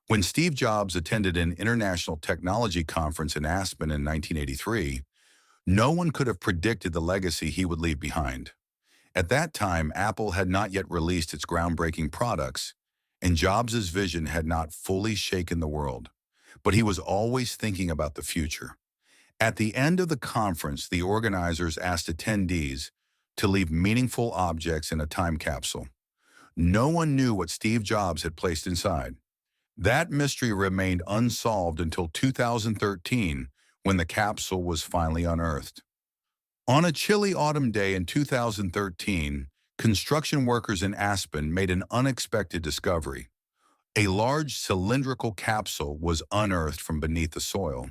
When Steve Jobs attended an international technology conference in Aspen in 1983, no one could have predicted the legacy he would leave behind. At that time, Apple had not yet released its groundbreaking products, and Jobs' vision had not fully shaken the world. But he was always thinking about the future. At the end of the conference, the organizers asked attendees to leave meaningful objects in a time capsule. No one knew what Steve Jobs had placed inside. That mystery remained unsolved until 2013, when the capsule was finally unearthed. On a chilly autumn day in 2013, construction workers in Aspen made an unexpected discovery. A large cylindrical capsule was unearthed from beneath the soil.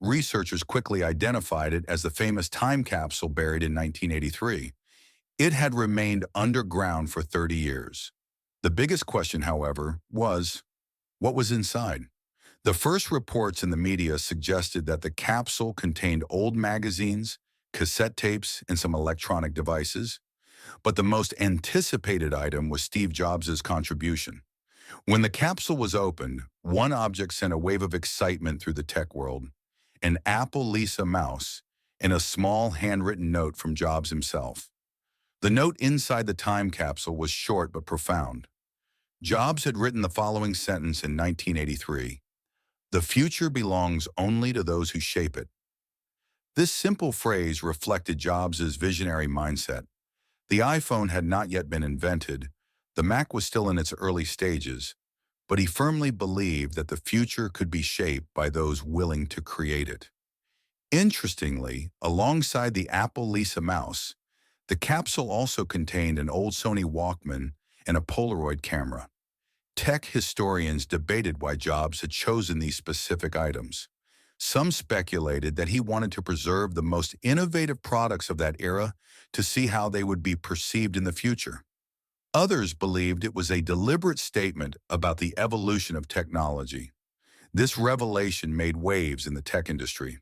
Researchers quickly identified it as the famous time capsule buried in 1983. It had remained underground for 30 years. The biggest question, however, was, what was inside? The first reports in the media suggested that the capsule contained old magazines, cassette tapes, and some electronic devices. But the most anticipated item was Steve Jobs' contribution. When the capsule was opened, one object sent a wave of excitement through the tech world: an Apple Lisa mouse and a small handwritten note from Jobs himself. The note inside the time capsule was short but profound. Jobs had written the following sentence in 1983: "The future belongs only to those who shape it." This simple phrase reflected Jobs' visionary mindset. The iPhone had not yet been invented, the Mac was still in its early stages, but he firmly believed that the future could be shaped by those willing to create it. Interestingly, alongside the Apple Lisa mouse, the capsule also contained an old Sony Walkman and a Polaroid camera. Tech historians debated why Jobs had chosen these specific items. Some speculated that he wanted to preserve the most innovative products of that era to see how they would be perceived in the future. Others believed it was a deliberate statement about the evolution of technology. This revelation made waves in the tech industry.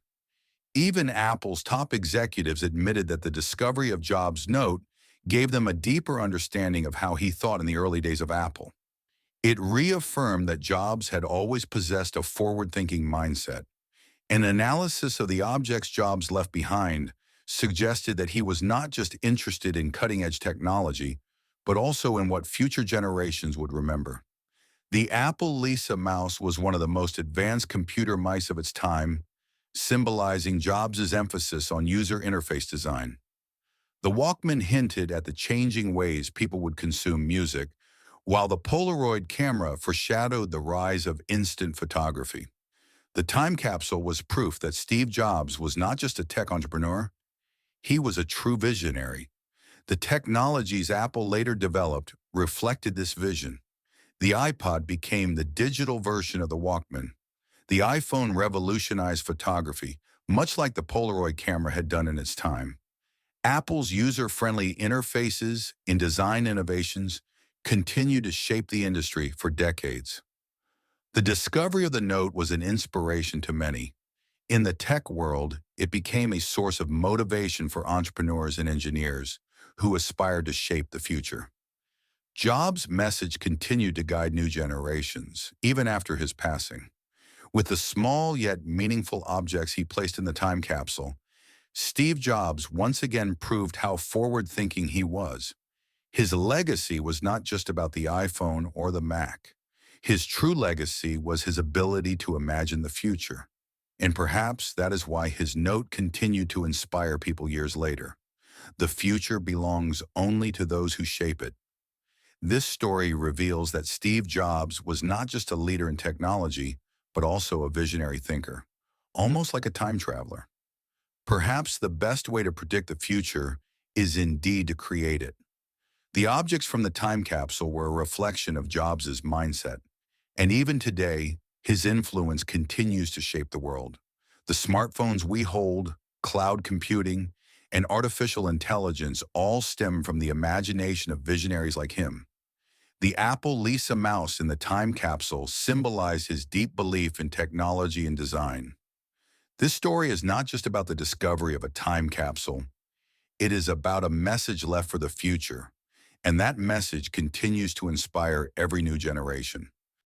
Even Apple's top executives admitted that the discovery of Jobs' note gave them a deeper understanding of how he thought in the early days of Apple. It reaffirmed that Jobs had always possessed a forward-thinking mindset. An analysis of the objects Jobs left behind suggested that he was not just interested in cutting-edge technology, but also in what future generations would remember. The Apple Lisa mouse was one of the most advanced computer mice of its time, symbolizing Jobs' emphasis on user interface design. The Walkman hinted at the changing ways people would consume music, while the Polaroid camera foreshadowed the rise of instant photography. The time capsule was proof that Steve Jobs was not just a tech entrepreneur, he was a true visionary. The technologies Apple later developed reflected this vision. The iPod became the digital version of the Walkman. The iPhone revolutionized photography, much like the Polaroid camera had done in its time. Apple's user-friendly interfaces and design innovations continue to shape the industry for decades. The discovery of the note was an inspiration to many. In the tech world, it became a source of motivation for entrepreneurs and engineers who aspired to shape the future. Jobs' message continued to guide new generations, even after his passing. With the small yet meaningful objects he placed in the time capsule, Steve Jobs once again proved how forward-thinking he was. His legacy was not just about the iPhone or the Mac. His true legacy was his ability to imagine the future. And perhaps that is why his note continued to inspire people years later. The future belongs only to those who shape it. This story reveals that Steve Jobs was not just a leader in technology, but also a visionary thinker, almost like a time traveler. Perhaps the best way to predict the future is indeed to create it. The objects from the time capsule were a reflection of Jobs' mindset, and even today, his influence continues to shape the world. The smartphones we hold, cloud computing, and artificial intelligence all stem from the imagination of visionaries like him. The Apple Lisa mouse in the time capsule symbolized his deep belief in technology and design. This story is not just about the discovery of a time capsule. It is about a message left for the future, and that message continues to inspire every new generation.